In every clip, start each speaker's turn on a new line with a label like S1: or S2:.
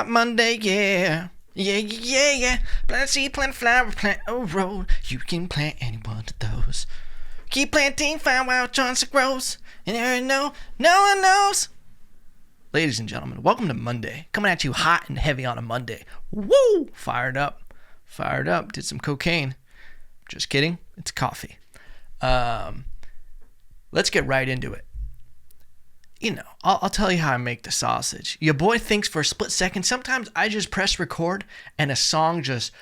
S1: Monday, yeah. Yeah. Plant seed, plant flower, plant a road. You can plant any one of those. Keep planting, find wild Johnson grows. And there no one knows. Ladies and gentlemen, welcome to Monday. Coming at you hot and heavy on a Monday. Woo! Fired up. Did some cocaine. Just kidding. It's coffee. Let's get right into it. You know, I'll tell you how I make the sausage. Your boy thinks for a split second. Sometimes I just press record and a song just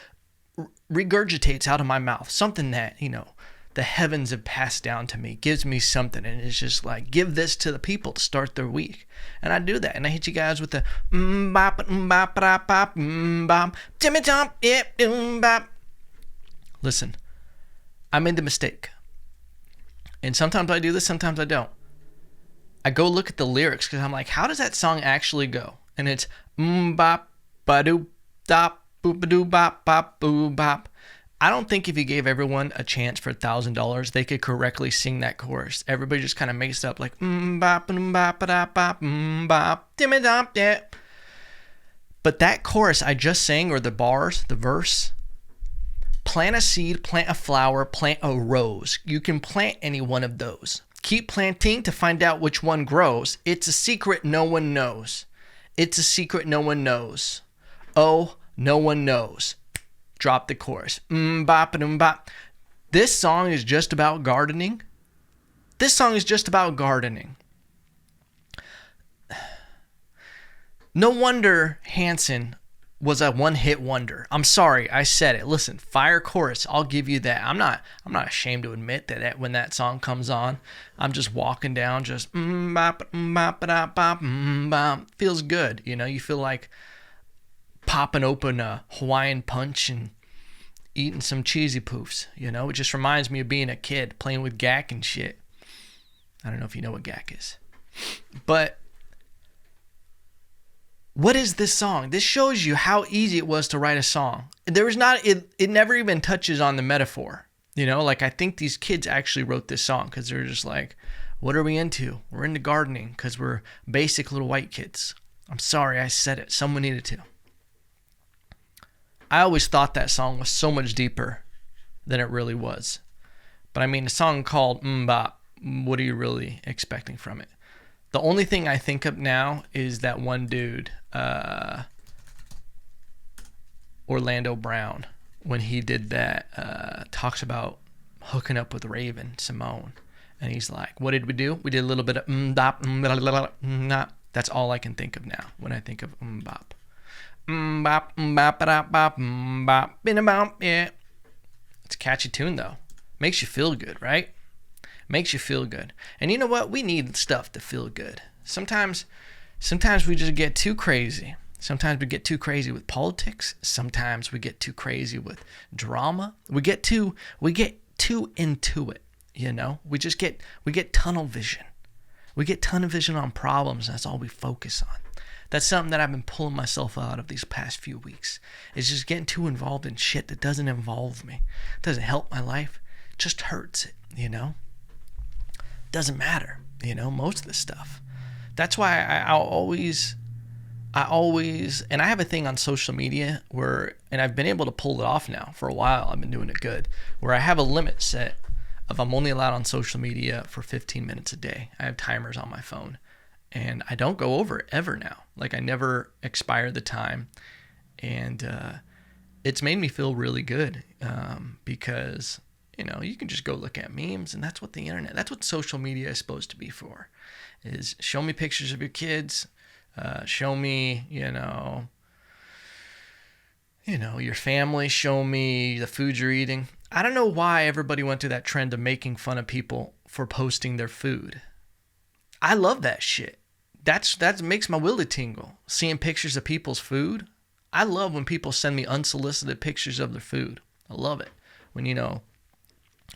S1: regurgitates out of my mouth. Something that, you know, the heavens have passed down to me. Gives me something. And it's just like, give this to the people to start their week. And I do that. And I hit you guys with the bop, bop, bop, bop, bop, timmy tomp, yep, bop. Listen, I made the mistake. And sometimes I do this, sometimes I don't. I go look at the lyrics because I'm like, how does that song actually go? And it's bop, ba-doo, dop, boop-a-doo, bop, bop, boo, bop. I don't think if you gave everyone a chance for $1,000, they could correctly sing that chorus. Everybody just kind of makes it up like bop, bop, bop, bop, bop, dimmy dop, yeah. But that chorus I just sang, or the bars, the verse, plant a seed, plant a flower, plant a rose. You can plant any one of those. Keep planting to find out which one grows. It's a secret no one knows. It's a secret no one knows. Oh, no one knows. Drop the chorus. Bop, bop. This song is just about gardening. No wonder Hanson was a one-hit wonder. I'm sorry, I said it. Listen, fire chorus, I'll give you that. I'm not ashamed to admit that when that song comes on, I'm just walking down, just bop, bop, bop, bop, bop. Feels good, you know. You feel like popping open a Hawaiian punch and eating some cheesy poofs, you know. It just reminds me of being a kid playing with gack and shit. I don't know if you know what gack is, but what is this song? This shows you how easy it was to write a song. It never even touches on the metaphor. You know, like I think these kids actually wrote this song because they're just like, what are we into? We're into gardening because we're basic little white kids. I'm sorry I said it. Someone needed to. I always thought that song was so much deeper than it really was. But I mean, a song called Bop, what are you really expecting from it? The only thing I think of now is that one dude, Orlando Brown, when he did that, talks about hooking up with Raven Simone. And he's like, what did we do? We did a little bit of bop, bop. That's all I can think of now when I think of bop. Bop, bop, bop, bop, bop, bop, yeah. It's a catchy tune though. Makes you feel good, right? Makes you feel good. And you know what? We need stuff to feel good. Sometimes we just get too crazy. Sometimes we get too crazy with politics. Sometimes we get too crazy with drama. We get too into it, you know? We get tunnel vision. We get tunnel vision on problems, and that's all we focus on. That's something that I've been pulling myself out of these past few weeks. Is just getting too involved in shit that doesn't involve me. It doesn't help my life. It just hurts it, you know? Doesn't matter, you know, most of this stuff. That's why I always, and I have a thing on social media where, and I've been able to pull it off now for a while. I've been doing it good, where I have a limit set of I'm only allowed on social media for 15 minutes a day. I have timers on my phone, and I don't go over it ever now. Like I never expire the time, and it's made me feel really good because, you know, you can just go look at memes, and that's what the internet, that's what social media is supposed to be for, is show me pictures of your kids, show me, you know, your family, show me the food you're eating. I don't know why everybody went to that trend of making fun of people for posting their food. I love that shit. That makes my willy tingle, seeing pictures of people's food. I love when people send me unsolicited pictures of their food. I love it. When, you know,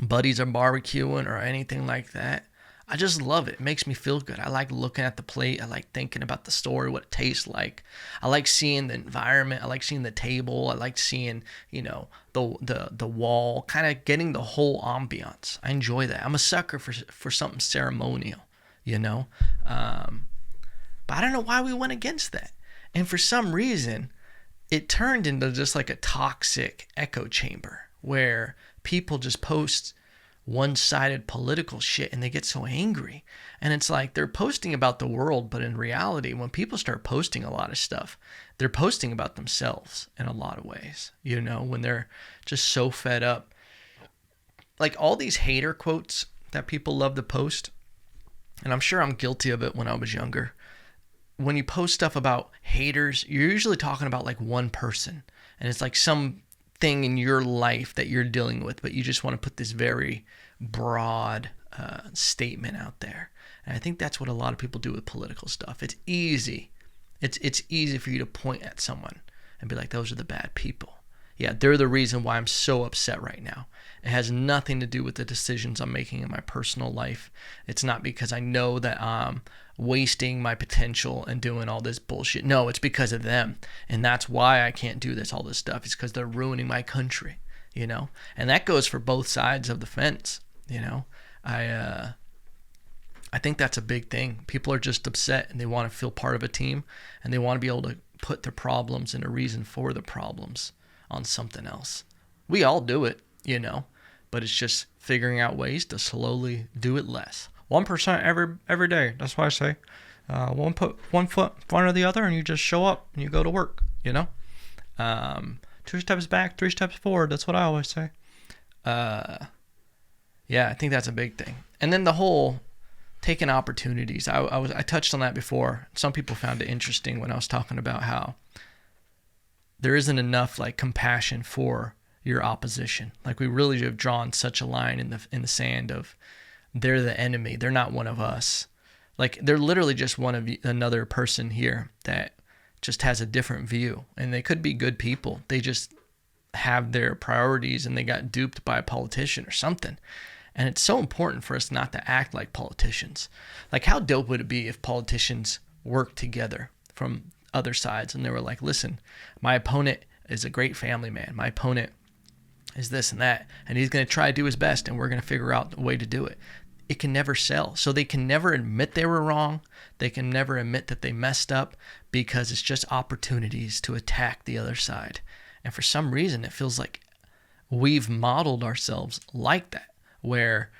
S1: buddies are barbecuing or anything like that. I just love it. It makes me feel good. I like looking at the plate. I like thinking about the story, what it tastes like. I like seeing the environment. I like seeing the table. I like seeing, you know, the wall, kind of getting the whole ambiance. I enjoy that. I'm a sucker for something ceremonial. you know? But I don't know why we went against that. And for some reason, it turned into just like a toxic echo chamber where people just post one-sided political shit and they get so angry. And it's like they're posting about the world, but in reality, when people start posting a lot of stuff, they're posting about themselves in a lot of ways, you know, when they're just so fed up. Like all these hater quotes that people love to post, and I'm sure I'm guilty of it when I was younger. When you post stuff about haters, you're usually talking about like one person, and it's like some thing in your life that you're dealing with, but you just want to put this very broad statement out there. And I think that's what a lot of people do with political stuff. It's easy. It's easy for you to point at someone and be like, those are the bad people. Yeah, they're the reason why I'm so upset right now. It has nothing to do with the decisions I'm making in my personal life. It's not because I know that I'm wasting my potential and doing all this bullshit. No, it's because of them. And that's why I can't do all this stuff. It's because they're ruining my country, you know? And that goes for both sides of the fence, you know? I think that's a big thing. People are just upset and they want to feel part of a team, and they want to be able to put their problems and a reason for the problems on something else. We all do it, you know, but it's just figuring out ways to slowly do it less. 1% every day. That's why I say put one foot in front of the other and you just show up and you go to work, you know. 2 steps back, 3 steps forward. That's what I always say. Yeah, I think that's a big thing. And then the whole taking opportunities. I touched on that before. Some people found it interesting when I was talking about how there isn't enough like compassion for your opposition. Like we really have drawn such a line in the sand of they're the enemy. They're not one of us. Like they're literally just one of another person here that just has a different view, and they could be good people. They just have their priorities and they got duped by a politician or something. And it's so important for us not to act like politicians. Like how dope would it be if politicians worked together from other sides and they were like, listen, my opponent is a great family man. My opponent is this and that, and he's going to try to do his best, and we're going to figure out a way to do it. It can never sell. So they can never admit they were wrong. They can never admit that they messed up, because it's just opportunities to attack the other side. And for some reason, it feels like we've modeled ourselves like that, where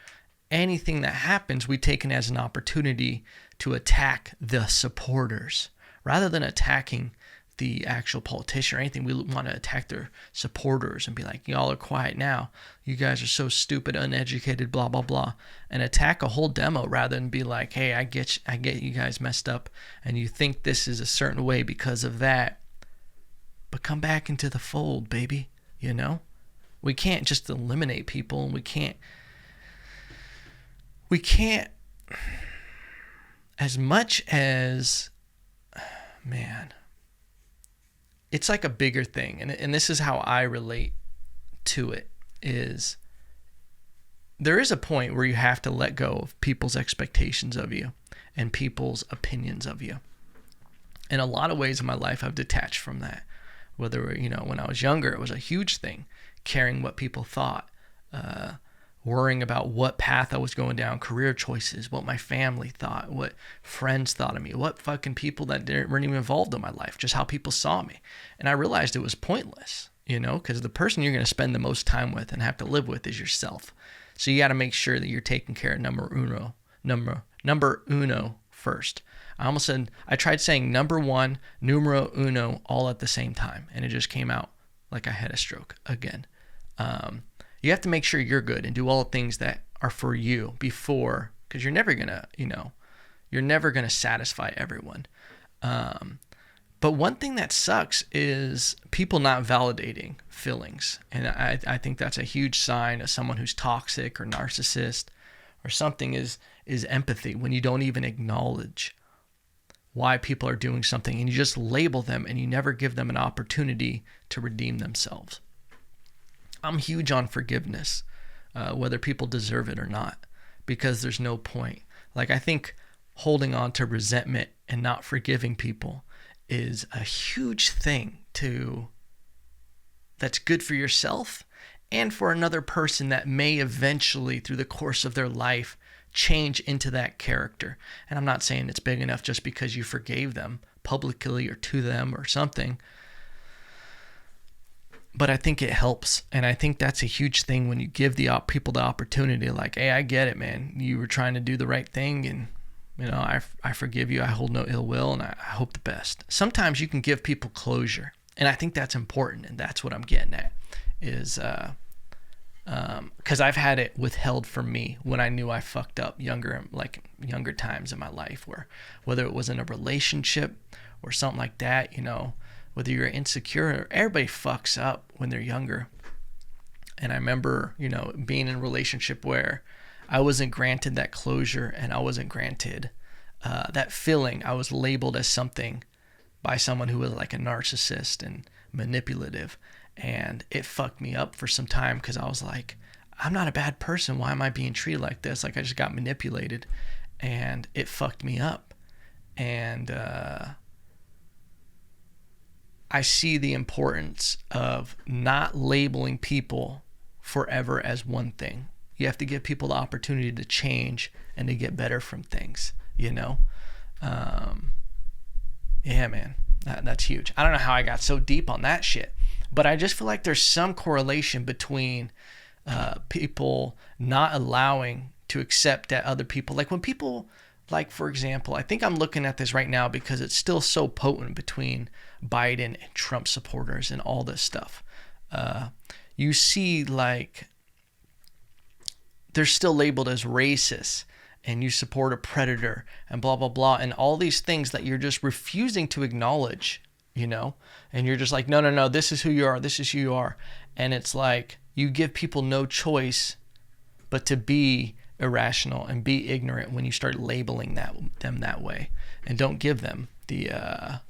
S1: anything that happens, we take it as an opportunity to attack the supporters. Rather than attacking the actual politician or anything, we want to attack their supporters and be like, y'all are quiet now. You guys are so stupid, uneducated, blah, blah, blah. And attack a whole demo rather than be like, hey, I get you guys messed up and you think this is a certain way because of that. But come back into the fold, baby. You know? We can't just eliminate people, and we can't as much as, man, it's like a bigger thing. And this is how I relate to it, is there is a point where you have to let go of people's expectations of you and people's opinions of you. In a lot of ways in my life, I've detached from that. Whether, you know, when I was younger, it was a huge thing, caring what people thought, worrying about what path I was going down, career choices, what my family thought, what friends thought of me, what fucking people that weren't even involved in my life, just how people saw me. And I realized it was pointless, you know, because the person you're going to spend the most time with and have to live with is yourself. So you got to make sure that you're taking care of number uno first. I tried saying number one, numero uno, all at the same time, and it just came out like I had a stroke again. You have to make sure you're good and do all the things that are for you before, because you're never gonna satisfy everyone. But one thing that sucks is people not validating feelings, and I think that's a huge sign of someone who's toxic or narcissist or something. Is empathy, when you don't even acknowledge why people are doing something and you just label them and you never give them an opportunity to redeem themselves. I'm huge on forgiveness, whether people deserve it or not, because there's no point. Like, I think holding on to resentment and not forgiving people is a huge thing that's good for yourself and for another person that may eventually, through the course of their life, change into that character. And I'm not saying it's big enough just because you forgave them publicly or to them or something. But I think it helps. And I think that's a huge thing when you give the people the opportunity, like, hey, I get it, man. You were trying to do the right thing, and, you know, I forgive you. I hold no ill will, and I hope the best. Sometimes you can give people closure. And I think that's important. And that's what I'm getting at is, because I've had it withheld from me when I knew I fucked up younger times in my life, where whether it was in a relationship or something like that, you know, whether you're insecure, everybody fucks up when they're younger. And I remember, you know, being in a relationship where I wasn't granted that closure, and I wasn't granted that feeling. I was labeled as something by someone who was like a narcissist and manipulative. And it fucked me up for some time, because I was like, I'm not a bad person. Why am I being treated like this? Like, I just got manipulated, and it fucked me up. And I see the importance of not labeling people forever as one thing. You have to give people the opportunity to change and to get better from things, you know? Yeah, man, that's huge. I don't know how I got so deep on that shit, but I just feel like there's some correlation between people not allowing to accept that other people, like when people, like, for example, I think I'm looking at this right now because it's still so potent between Biden and Trump supporters and all this stuff. You see, like, they're still labeled as racist, and you support a predator and blah, blah, blah, and all these things that you're just refusing to acknowledge, you know? And you're just like, no, this is who you are, this is who you are. And it's like, you give people no choice but to be irrational and be ignorant when you start labeling them that way. And don't give them the,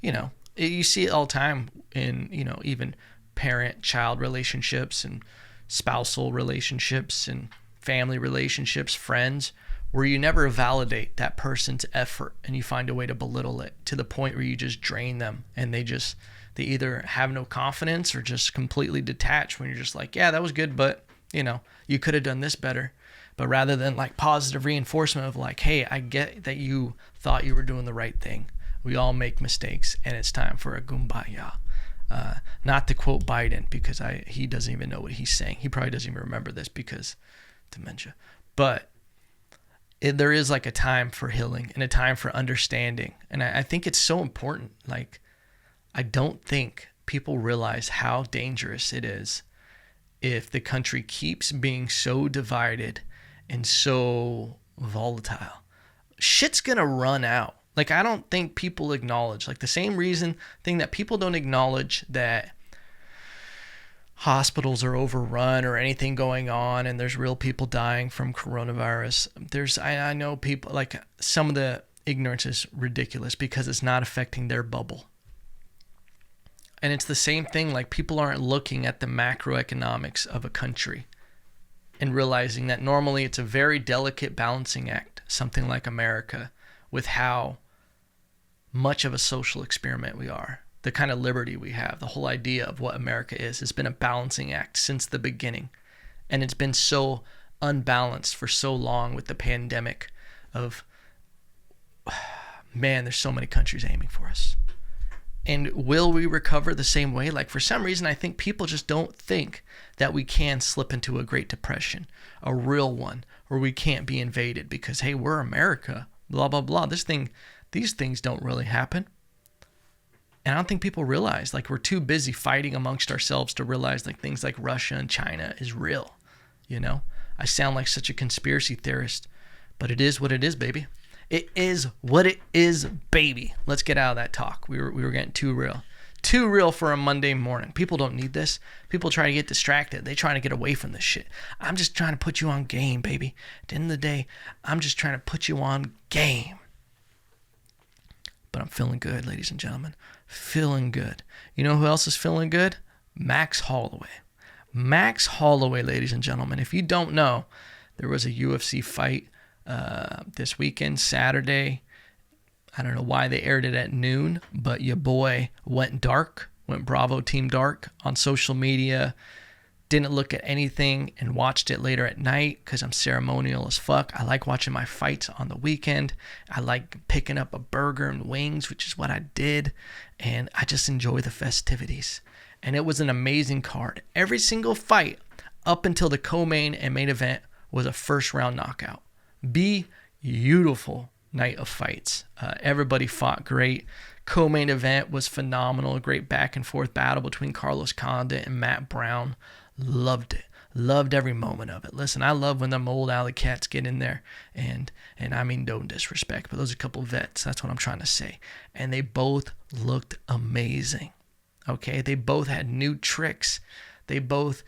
S1: you know, you see it all the time in, you know, even parent-child relationships and spousal relationships and family relationships, friends, where you never validate that person's effort, and you find a way to belittle it to the point where you just drain them, and they either have no confidence or just completely detached when you're just like, yeah, that was good, but, you know, you could have done this better. But rather than like positive reinforcement of like, hey, I get that you thought you were doing the right thing. We all make mistakes, and it's time for a kumbaya. Not to quote Biden, because he doesn't even know what he's saying. He probably doesn't even remember this because dementia. But there is like a time for healing and a time for understanding. And I think it's so important. Like, I don't think people realize how dangerous it is if the country keeps being so divided and so volatile. Shit's gonna run out. Like, I don't think people acknowledge, like, the same thing that people don't acknowledge that hospitals are overrun or anything going on and there's real people dying from coronavirus. I know people, like, some of the ignorance is ridiculous because it's not affecting their bubble. And it's the same thing, like, people aren't looking at the macroeconomics of a country and realizing that normally it's a very delicate balancing act, something like America, with how much of a social experiment we are, the kind of liberty we have, the whole idea of what America is has been a balancing act since the beginning. And it's been so unbalanced for so long with the pandemic of, man, there's so many countries aiming for us. And will we recover the same way? Like, for some reason, I think people just don't think that we can slip into a Great Depression, a real one, where we can't be invaded because, hey, we're America, blah, blah, blah. These things don't really happen. And I don't think people realize, like, we're too busy fighting amongst ourselves to realize, like, things like Russia and China is real, you know? I sound like such a conspiracy theorist, but it is what it is, baby. It is what it is, baby. Let's get out of that talk. We were getting too real. Too real for a Monday morning. People don't need this. People try to get distracted. They trying to get away from this shit. I'm just trying to put you on game, baby. At the end of the day, I'm just trying to put you on game. But I'm feeling good, ladies and gentlemen. Feeling good. You know who else is feeling good? Max Holloway. Max Holloway, ladies and gentlemen. If you don't know, there was a UFC fight this weekend, Saturday. I don't know why they aired it at noon, but your boy went dark, went Bravo Team Dark on social media, Didn't look at anything and watched it later at night because I'm ceremonial as fuck. I like watching my fights on the weekend. I like picking up a burger and wings, which is what I did. And I just enjoy the festivities. And it was an amazing card. Every single fight up until the co-main and main event was a first round knockout. Beautiful night of fights. Everybody fought great. Co-main event was phenomenal. A great back and forth battle between Carlos Condit and Matt Brown. Loved it. Loved every moment of it. Listen, I love when them old alley cats get in there, and I mean no disrespect, but those are a couple vets. That's what I'm trying to say. And they both looked amazing. Okay, they both had new tricks. They both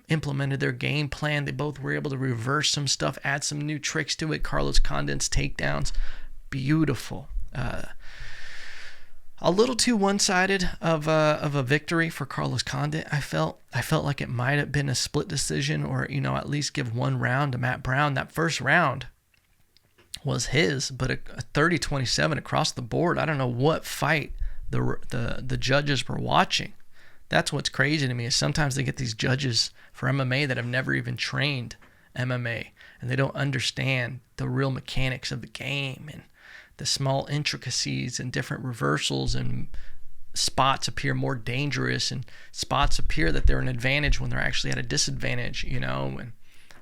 S1: implemented their game plan. They both were able to reverse some stuff, add some new tricks to it. Carlos Condit's takedowns, beautiful. A little too one-sided of a victory for Carlos Condit. I felt like it might have been a split decision, or at least give one round to Matt Brown. That first round was his, but a 30-27 across the board. I don't know what fight the judges were watching. That's what's crazy to me, is sometimes they get these judges for MMA that have never even trained MMA, and they don't understand the real mechanics of the game and the small intricacies and different reversals, and spots appear more dangerous and spots appear that they're an advantage when they're actually at a disadvantage, and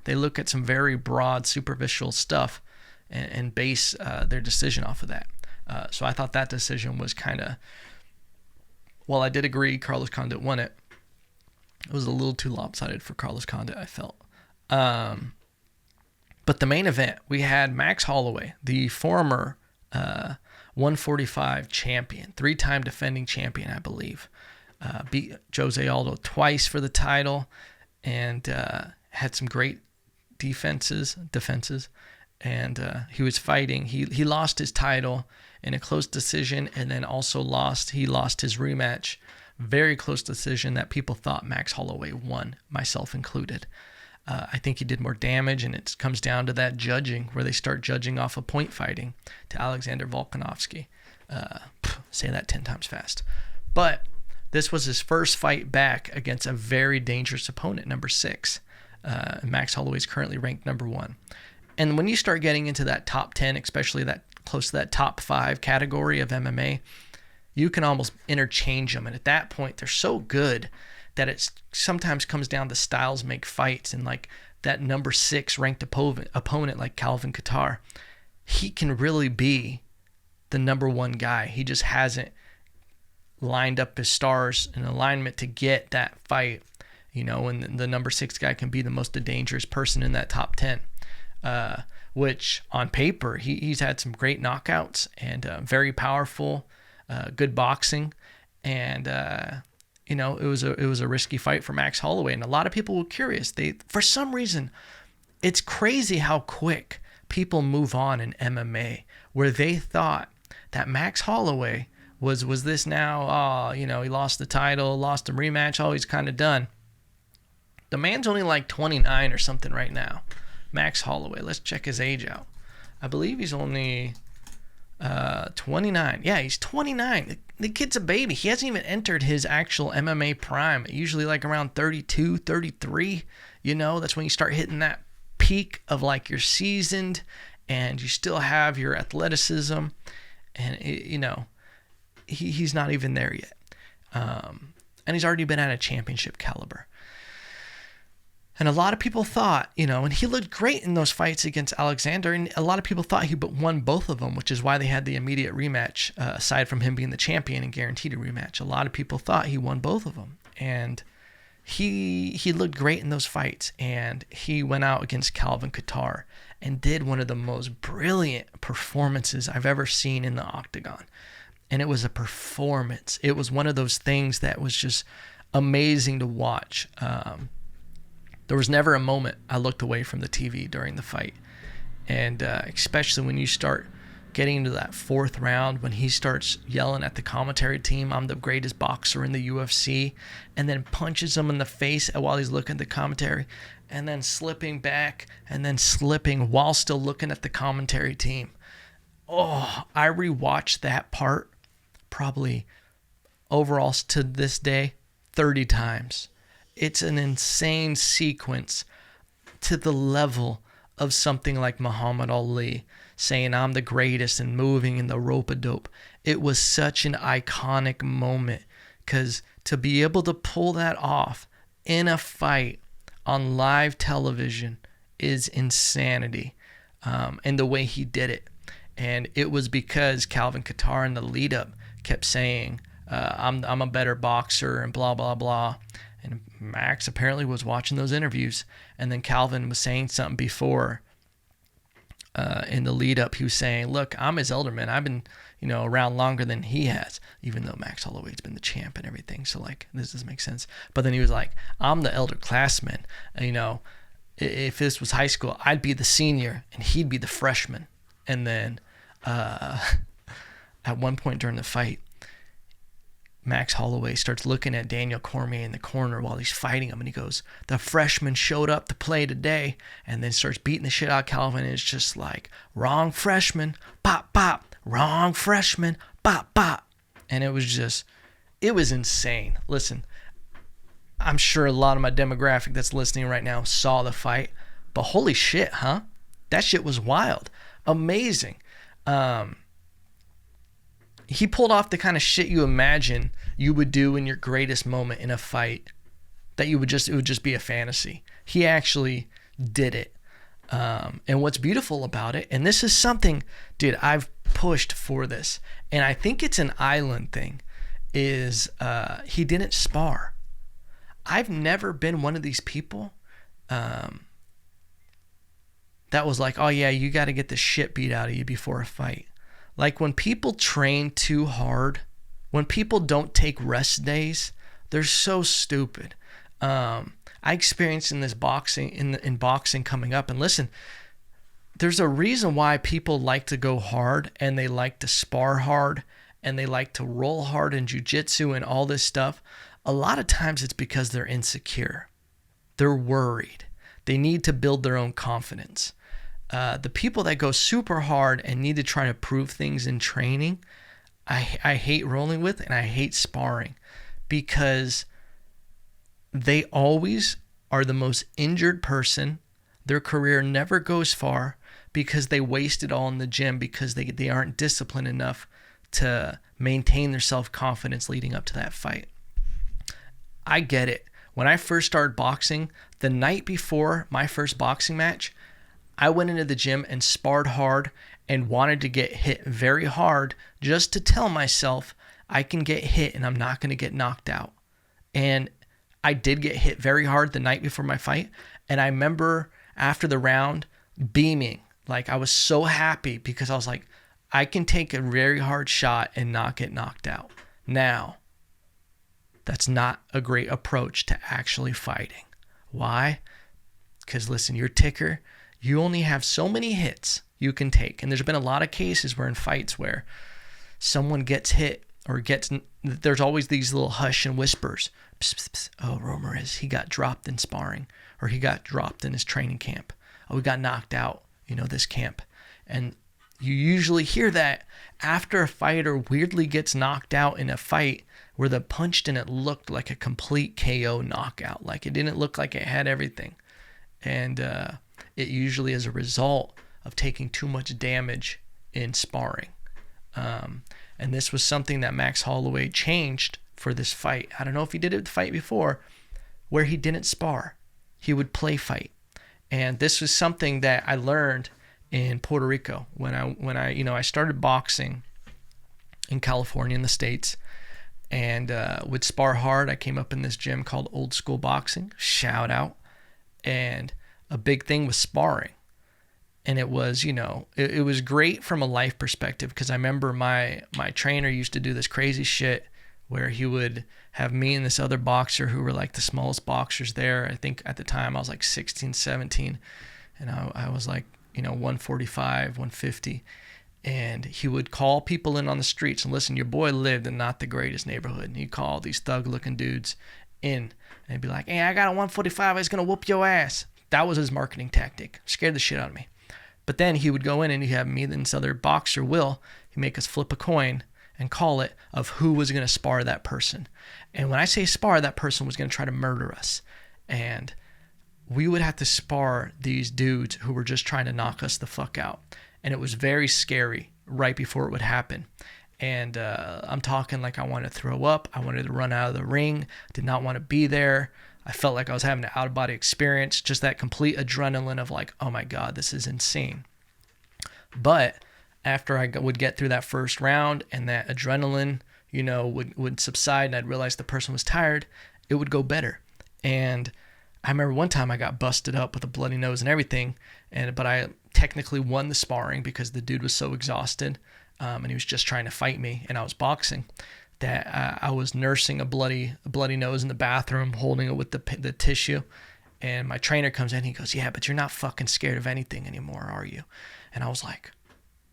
S1: they look at some very broad superficial stuff and base their decision off of that. So I thought that decision was kind of, while I did agree Carlos Condit won it, it was a little too lopsided for Carlos Condit, I felt. But the main event, we had Max Holloway, the former 145 champion, 3-time defending champion, I believe. Beat Jose Aldo twice for the title, and had some great defenses. And he was fighting. He lost his title in a close decision, and then also he lost his rematch. Very close decision that people thought Max Holloway won, myself included. I think he did more damage, and it comes down to that judging, where they start judging off of point fighting to Alexander Volkanovski. Say that 10 times fast. But this was his first fight back against a very dangerous opponent, number 6. Max Holloway is currently ranked number 1. And when you start getting into that top 10, especially that close to that top 5 category of MMA, you can almost interchange them. And at that point, they're so good that it sometimes comes down to styles make fights. And like that number 6 ranked opponent like Calvin Kattar, he can really be the number 1 guy. He just hasn't lined up his stars in alignment to get that fight, and the number 6 guy can be the most dangerous person in that top 10. Which on paper, he's had some great knockouts and very powerful, good boxing. And, it was a risky fight for Max Holloway. And a lot of people were curious. For some reason, it's crazy how quick people move on in MMA, where they thought that Max Holloway was this now, he lost the title, lost a rematch, he's kind of done. The man's only like 29 or something right now. Max Holloway. Let's check his age out. I believe he's only 29. Yeah, he's 29. The kid's a baby. He hasn't even entered his actual MMA prime. Usually like around 32, 33. That's when you start hitting that peak of like you're seasoned and you still have your athleticism. And, he's not even there yet. And he's already been at a championship caliber. And a lot of people thought, and he looked great in those fights against Alexander, and a lot of people thought he won both of them, which is why they had the immediate rematch, aside from him being the champion and guaranteed a rematch. A lot of people thought he won both of them, and he looked great in those fights, and he went out against Calvin Kattar and did one of the most brilliant performances I've ever seen in the octagon. And it was a performance. It was one of those things that was just amazing to watch. There was never a moment I looked away from the TV during the fight. And especially when you start getting into that 4th round, when he starts yelling at the commentary team, "I'm the greatest boxer in the UFC," and then punches him in the face while he's looking at the commentary, and then slipping back, and then slipping while still looking at the commentary team. I rewatched that part probably overall to this day 30 times. it's an insane sequence to the level of something like Muhammad Ali saying, I'm the greatest, and moving in the rope-a-dope. It was such an iconic moment, because to be able to pull that off in a fight on live television is insanity. And the way he did it. And it was because Calvin Kattar in the lead up kept saying, I'm a better boxer and blah, blah, blah. And Max apparently was watching those interviews. And then Calvin was saying something before in the lead up. He was saying, look, I'm his elder man. I've been, around longer than he has, even though Max Holloway's been the champ and everything. So like, this doesn't make sense. But then he was like, I'm the elder classman. If this was high school, I'd be the senior and he'd be the freshman. And then at one point during the fight, Max Holloway starts looking at Daniel Cormier in the corner while he's fighting him, and he goes, the freshman showed up to play today, and then starts beating the shit out of Calvin, and it's just like, wrong freshman, bop, bop, wrong freshman, bop, bop. And it was insane. Listen, I'm sure a lot of my demographic that's listening right now saw the fight, but holy shit, huh? That shit was wild. Amazing. He pulled off the kind of shit you imagine you would do in your greatest moment in a fight, that it would just be a fantasy. He actually did it. And what's beautiful about it, and this is something, dude, I've pushed for this, and I think it's an island thing, is he didn't spar. I've never been one of these people that was like, oh yeah, you got to get the shit beat out of you before a fight. Like when people train too hard, when people don't take rest days, they're so stupid. I experienced in this boxing, in boxing coming up, and listen, there's a reason why people like to go hard and they like to spar hard and they like to roll hard in jiu-jitsu and all this stuff. A lot of times it's because they're insecure. They're worried. They need to build their own confidence. The people that go super hard and need to try to prove things in training, I hate rolling with, and I hate sparring, because they always are the most injured person. Their career never goes far because they waste it all in the gym, because they aren't disciplined enough to maintain their self-confidence leading up to that fight. I get it. When I first started boxing, the night before my first boxing match, I went into the gym and sparred hard and wanted to get hit very hard just to tell myself I can get hit and I'm not going to get knocked out. And I did get hit very hard the night before my fight. And I remember after the round beaming, like I was so happy, because I was like, I can take a very hard shot and not get knocked out. Now, that's not a great approach to actually fighting. Why? Because listen, your ticker, you only have so many hits you can take. And there's been a lot of cases where in fights where someone gets hit or there's always these little hush and whispers. Psst, psst, psst. Oh, Romero, he got dropped in sparring, or he got dropped in his training camp. Oh, we got knocked out, this camp. And you usually hear that after a fighter weirdly gets knocked out in a fight where the punch didn't look like a complete KO knockout. Like it didn't look like it had everything. And it usually is a result of taking too much damage in sparring. And this was something that Max Holloway changed for this fight. I don't know if he did it with the fight before, where he didn't spar. He would play fight. And this was something that I learned in Puerto Rico when I started boxing in California, in the States, and would spar hard. I came up in this gym called Old School Boxing, shout out. And a big thing was sparring. And it was, it was great from a life perspective, because I remember my trainer used to do this crazy shit where he would have me and this other boxer who were like the smallest boxers there. I think at the time I was like 16, 17, and I was like, 145, 150. And he would call people in on the streets and listen, your boy lived in not the greatest neighborhood. And he'd call these thug-looking dudes in, and he'd be like, hey, I got a 145, he's going to whoop your ass. That was his marketing tactic. Scared the shit out of me. But then he would go in and he'd have me and this other boxer, Will, he'd make us flip a coin and call it of who was going to spar that person. And when I say spar, that person was going to try to murder us. And we would have to spar these dudes who were just trying to knock us the fuck out. And it was very scary right before it would happen. And I'm talking like I wanted to throw up. I wanted to run out of the ring. Did not want to be there. I felt like I was having an out-of-body experience. Just that complete adrenaline of like, oh my God, this is insane. But after I would get through that first round and that adrenaline, would subside and I'd realize the person was tired, it would go better. And I remember one time I got busted up with a bloody nose and everything, but I technically won the sparring because the dude was so exhausted, and he was just trying to fight me, and I was boxing, that I was nursing a bloody nose in the bathroom, holding it with the tissue, and my trainer comes in, he goes, yeah, but you're not fucking scared of anything anymore, are you? And I was like,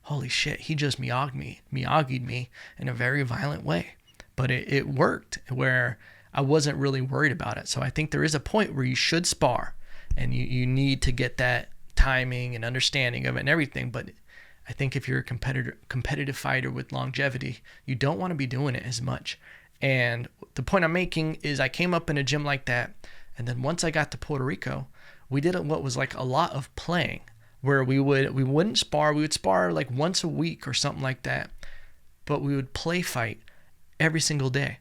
S1: holy shit, he just Miyagi'd me in a very violent way. But it worked where I wasn't really worried about it. So I think there is a point where you should spar and you need to get that timing and understanding of it and everything. But I think if you're a competitive fighter with longevity, you don't want to be doing it as much. And the point I'm making is I came up in a gym like that. And then once I got to Puerto Rico, we did what was like a lot of playing, where we wouldn't spar. We would spar like once a week or something like that. But we would play fight every single day.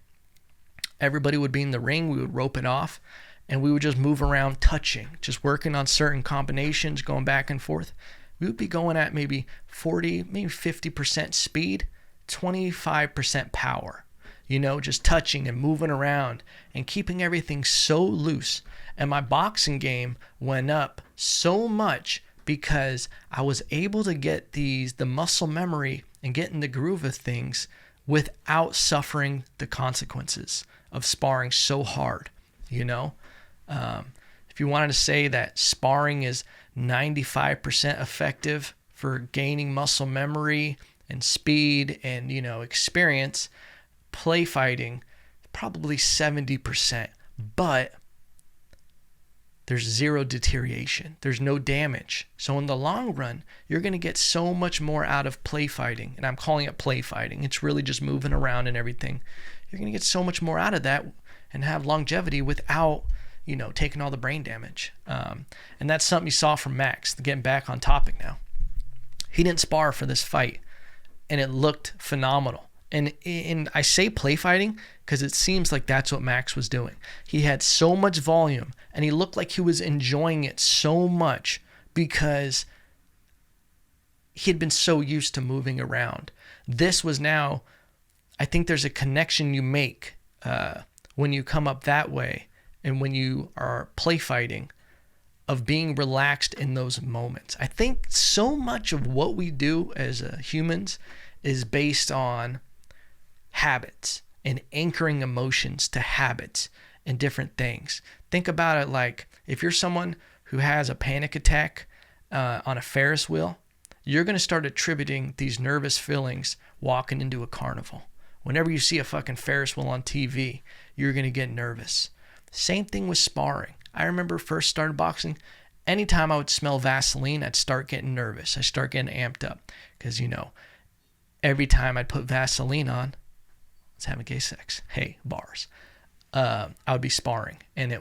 S1: Everybody would be in the ring. We would rope it off. And we would just move around touching, just working on certain combinations, going back and forth. We would be going at maybe 40, maybe 50% speed, 25% power. Just touching and moving around and keeping everything so loose. And my boxing game went up so much because I was able to get the muscle memory and get in the groove of things without suffering the consequences of sparring so hard. If you wanted to say that sparring is 95% effective for gaining muscle memory and speed and, experience, play fighting, probably 70%. But there's zero deterioration. There's no damage. So in the long run, you're going to get so much more out of play fighting. And I'm calling it play fighting. It's really just moving around and everything. You're going to get so much more out of that and have longevity without, taking all the brain damage. And that's something you saw from Max. Getting back on topic now. He didn't spar for this fight, and it looked phenomenal. And I say play fighting because it seems like that's what Max was doing. He had so much volume, and he looked like he was enjoying it so much because he had been so used to moving around. This was now, I think there's a connection you make when you come up that way and when you are play fighting, of being relaxed in those moments. I think so much of what we do as humans is based on habits and anchoring emotions to habits and different things. Think about it like if you're someone who has a panic attack on a Ferris wheel, you're going to start attributing these nervous feelings walking into a carnival. Whenever you see a fucking Ferris wheel on TV, you're going to get nervous. Same thing with sparring. I remember first started boxing, anytime I would smell Vaseline, I'd start getting nervous. I start getting amped up because, every time I'd put Vaseline on, let's have gay sex. Hey, bars. I would be sparring. And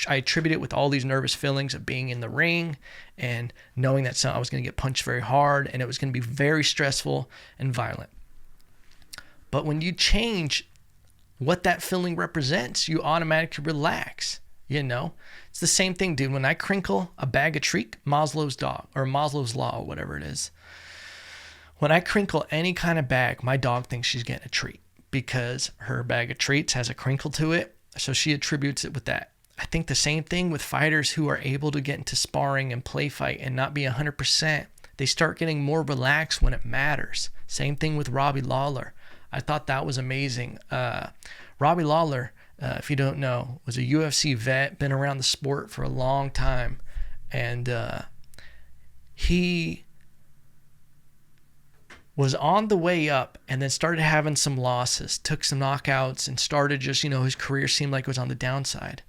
S1: I attribute it with all these nervous feelings of being in the ring and knowing that I was going to get punched very hard and it was going to be very stressful and violent. But when you change what that feeling represents, you automatically relax. It's the same thing, dude. When I crinkle a bag of treat, Maslow's law, or whatever it is. When I crinkle any kind of bag, my dog thinks she's getting a treat because her bag of treats has a crinkle to it. So she attributes it with that. I think the same thing with fighters who are able to get into sparring and play fight and not be 100%. They start getting more relaxed when it matters. Same thing with Robbie Lawler. I thought that was amazing. Robbie Lawler, if you don't know, was a UFC vet, been around the sport for a long time. And he was on the way up and then started having some losses, took some knockouts, and started just, his career seemed like it was on the downslide.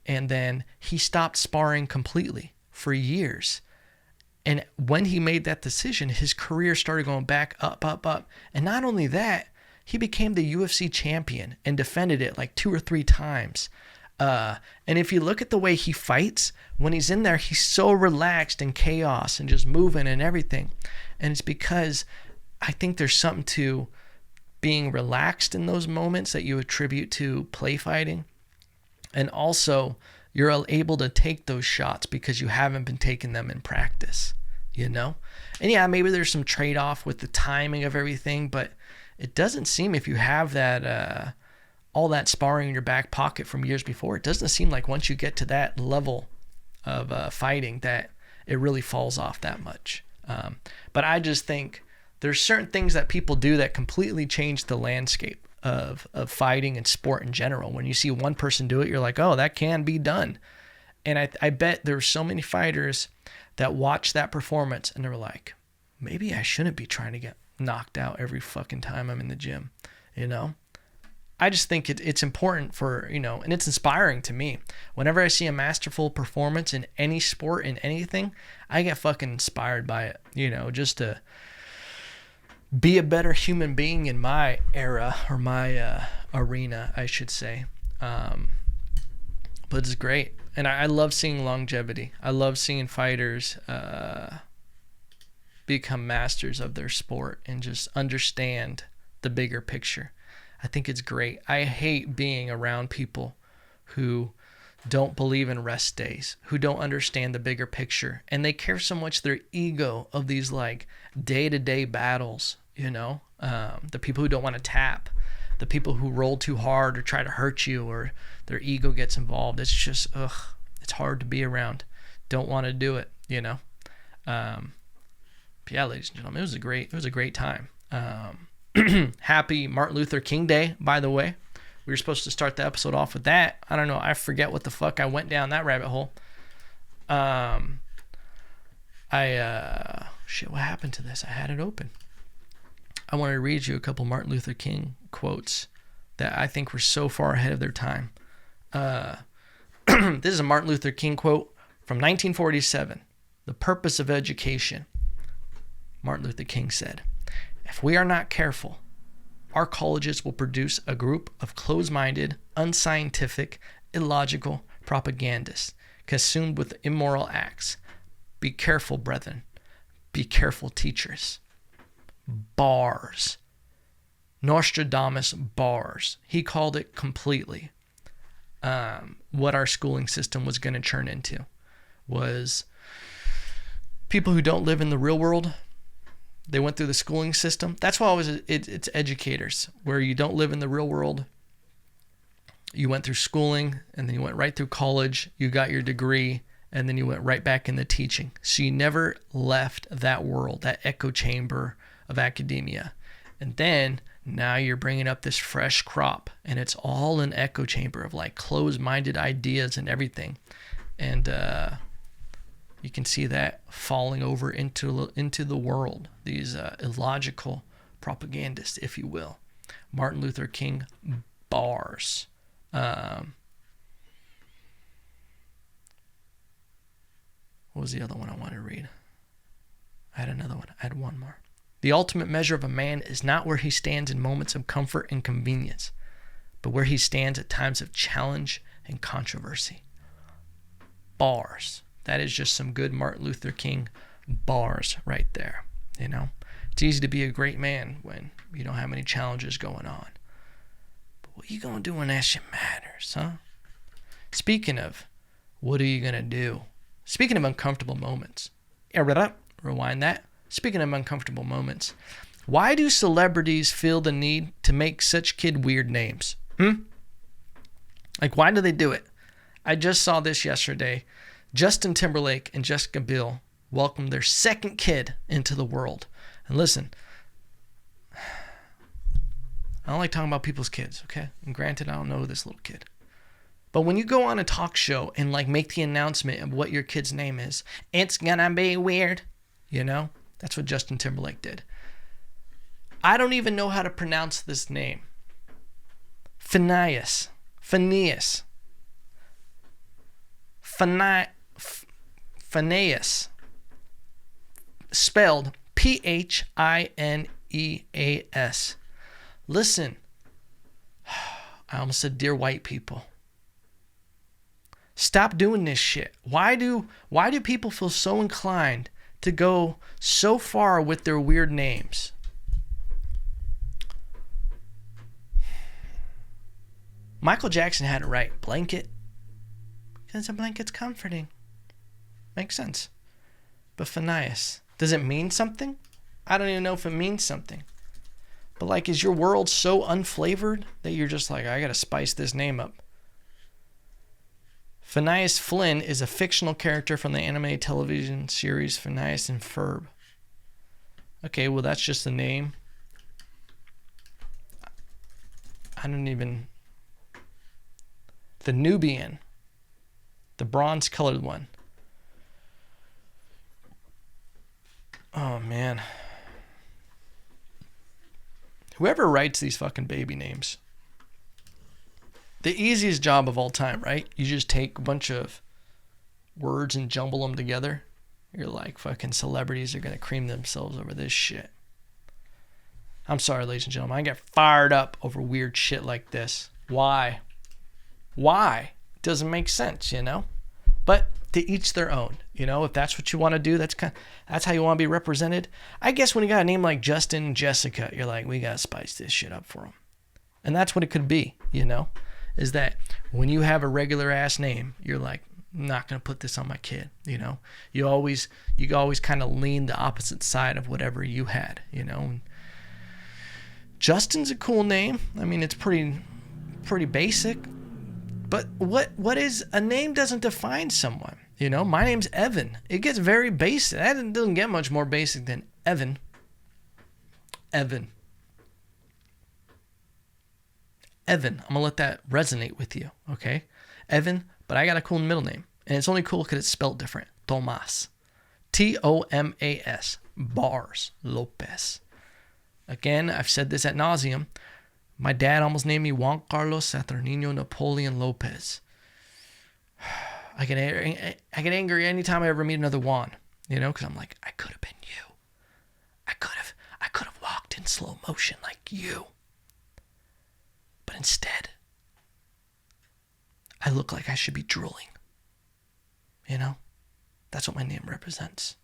S1: And then he stopped sparring completely for years. And when he made that decision, his career started going back up. And not only that, he became the UFC champion and defended it like 2 or 3 times. And if you look at the way he fights, when he's in there, he's so relaxed and chaos and just moving and everything. And it's because I think there's something to being relaxed in those moments that you attribute to play fighting. And also, you're able to take those shots because you haven't been taking them in practice, you know? And yeah, maybe there's some trade-off with the timing of everything, but it doesn't seem, if you have that all that sparring in your back pocket from years before, it doesn't seem like once you get to that level of fighting that it really falls off that much. But I just think there's certain things that people do that completely change the landscape of fighting and sport in general. When you see one person do it, you're like, oh, that can be done. And I bet there were so many fighters that watched that performance and they were like, maybe I shouldn't be trying to get knocked out every fucking time I'm in the gym, you know? I just think it's important for, you know, and it's inspiring to me. Whenever I see a masterful performance in any sport, in anything, I get fucking inspired by it, you know, just to be a better human being in my era, or my arena, I should say. But it's great. And I love seeing longevity. I love seeing fighters become masters of their sport and just understand the bigger picture. I think it's great. I hate being around people who don't believe in rest days, who don't understand the bigger picture, and they care so much their ego of these like day-to-day battles, you know? The people who don't want to tap, the people who roll too hard or try to hurt you, or their ego gets involved. It's just, it's hard to be around. Don't want to do it, you know? But yeah, ladies and gentlemen, it was a great time. Happy Martin Luther King Day, by the way. We were supposed to start the episode off with that. I don't know. I forget what the fuck I went down that rabbit hole. Shit, what happened to this? I had it open. I want to read you a couple Martin Luther King quotes that I think were so far ahead of their time. This is a Martin Luther King quote from 1947. The purpose of education. Martin Luther King said, "If we are not careful, our colleges will produce a group of closed-minded, unscientific, illogical propagandists consumed with immoral acts. Be careful, brethren. Be careful, teachers." Bars. Nostradamus bars. He called it completely. What our schooling system was going to turn into was people who don't live in the real world. They went through the schooling system. That's why it's educators, where you don't live in the real world. You went through schooling, and then you went right through college. You got your degree, and then you went right back into teaching. So you never left that world, that echo chamber of academia. And then now you're bringing up this fresh crop, and it's all an echo chamber of like closed-minded ideas and everything. And you can see that falling over into the world, these illogical propagandists, if you will. Martin Luther King bars. What was the other one I wanted to read? I had another one. I had one more. The ultimate measure of a man is not where he stands in moments of comfort and convenience, but where he stands at times of challenge and controversy. Bars. That is just some good Martin Luther King bars right there, you know? It's easy to be a great man when you don't have any challenges going on. But what are you going to do when that shit matters, huh? Speaking of, what are you going to do? Speaking of uncomfortable moments. Rewind that. Speaking of uncomfortable moments, why do celebrities feel the need to make such weird names? Like, why do they do it? I just saw this yesterday. Justin Timberlake and Jessica Biel welcomed their second kid into the world. And listen, I don't like talking about people's kids, okay? And granted, I don't know this little kid. But when you go on a talk show and like make the announcement of what your kid's name is, it's gonna be weird, you know? That's what Justin Timberlake did. I don't even know how to pronounce this name. Phineas. Spelled Phineas. Listen, I almost said dear white people. Stop doing this shit. Why do people feel so inclined to go so far with their weird names? Michael Jackson had it right. Blanket. Because a blanket's comforting. Makes sense. But Phineas, does it mean something? I don't even know if it means something. But like, is your world so unflavored that you're just like, I gotta spice this name up? Phineas Flynn is a fictional character from the animated television series Phineas and Ferb. Okay, well, that's just the name. I don't even... The Nubian. The bronze-colored one. Oh, man. Whoever writes these fucking baby names. The easiest job of all time, right? You just take a bunch of words and jumble them together. You're like, fucking celebrities are going to cream themselves over this shit. I'm sorry, ladies and gentlemen. I get fired up over weird shit like this. Why? Why? It doesn't make sense, you know? But to each their own, you know? If that's what you want to do, that's how you want to be represented. I guess when you got a name like Justin and Jessica, you're like, we got to spice this shit up for them. And that's what it could be, you know? Is that when you have a regular ass name, you're like, I'm not going to put this on my kid, you know? You always kind of lean the opposite side of whatever you had, you know? And Justin's a cool name. I mean, it's pretty basic. But what is a name doesn't define someone, you know? My name's Evan. It gets very basic. That doesn't get much more basic than Evan. Evan. I'm going to let that resonate with you, okay? Evan, but I got a cool middle name. And it's only cool because it's spelled different. Tomas. Tomas. Bars. Lopez. Again, I've said this ad nauseum. My dad almost named me Juan Carlos Saturnino Napoleon Lopez. I get angry anytime I ever meet another Juan, you know, because I'm like, I could have been you. I could have walked in slow motion like you. But instead, I look like I should be drooling. You know? That's what my name represents.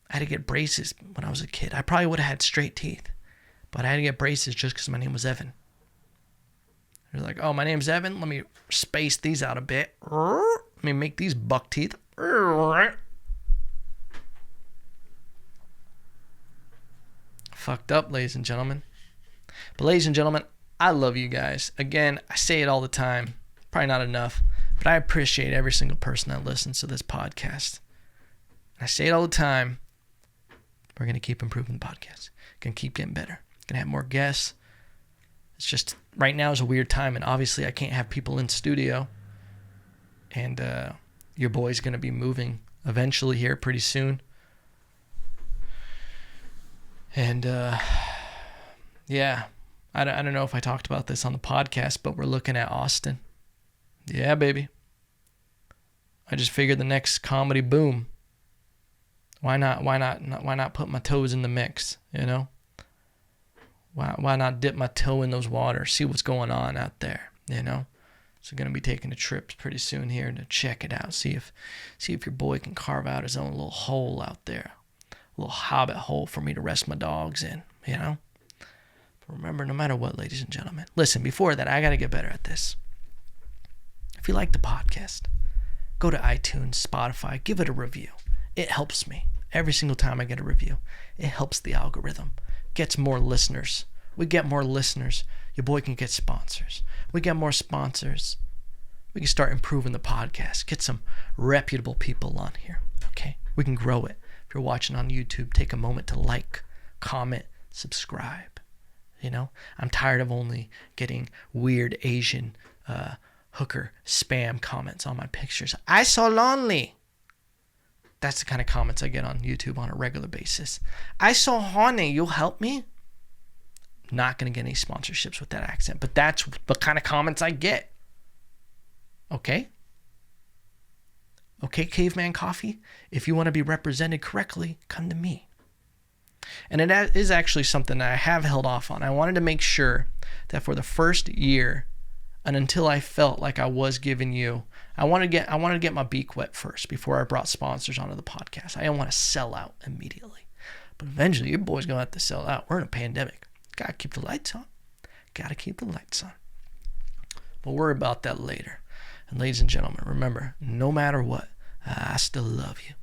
S1: I had to get braces when I was a kid. I probably would have had straight teeth. But I had to get braces just because my name was Evan. They're like, oh, my name's Evan. Let me space these out a bit. Let me make these buck teeth. Fucked up, ladies and gentlemen. But ladies and gentlemen, I love you guys. Again, I say it all the time. Probably not enough. But I appreciate every single person that listens to this podcast. I say it all the time. We're going to keep improving the podcast. Going to keep getting better. Going to have more guests. It's just right now is a weird time. And obviously I can't have people in studio. And your boy's going to be moving eventually here pretty soon. And yeah, I don't know if I talked about this on the podcast, but we're looking at Austin. Yeah, baby. I just figured the next comedy boom. Why not put my toes in the mix, you know? Why not dip my toe in those waters, see what's going on out there, you know? So going to be taking a trip pretty soon here to check it out, see if your boy can carve out his own little hole out there. A little hobbit hole for me to rest my dogs in, you know? But remember, no matter what, ladies and gentlemen, listen, before that, I got to get better at this. If you like the podcast, go to iTunes, Spotify, give it a review. It helps me. Every single time I get a review, it helps the algorithm. Gets more listeners. We get more listeners. Your boy can get sponsors. We get more sponsors. We can start improving the podcast. Get some reputable people on here. Okay? We can grow it. If you're watching on YouTube, take a moment to like, comment, subscribe. You know? I'm tired of only getting weird Asian hooker spam comments on my pictures. I so lonely. That's the kind of comments I get on YouTube on a regular basis. I so horny, you'll help me? Not going to get any sponsorships with that accent, but that's the kind of comments I get. Okay? Okay, Caveman Coffee? If you want to be represented correctly, come to me. And it is actually something that I have held off on. I wanted to make sure that for the first year And until I felt like I was giving you, I wanted to get my beak wet first before I brought sponsors onto the podcast. I didn't want to sell out immediately. But eventually, your boy's going to have to sell out. We're in a pandemic. Got to keep the lights on. Got to keep the lights on. But worry about that later. And ladies and gentlemen, remember, no matter what, I still love you.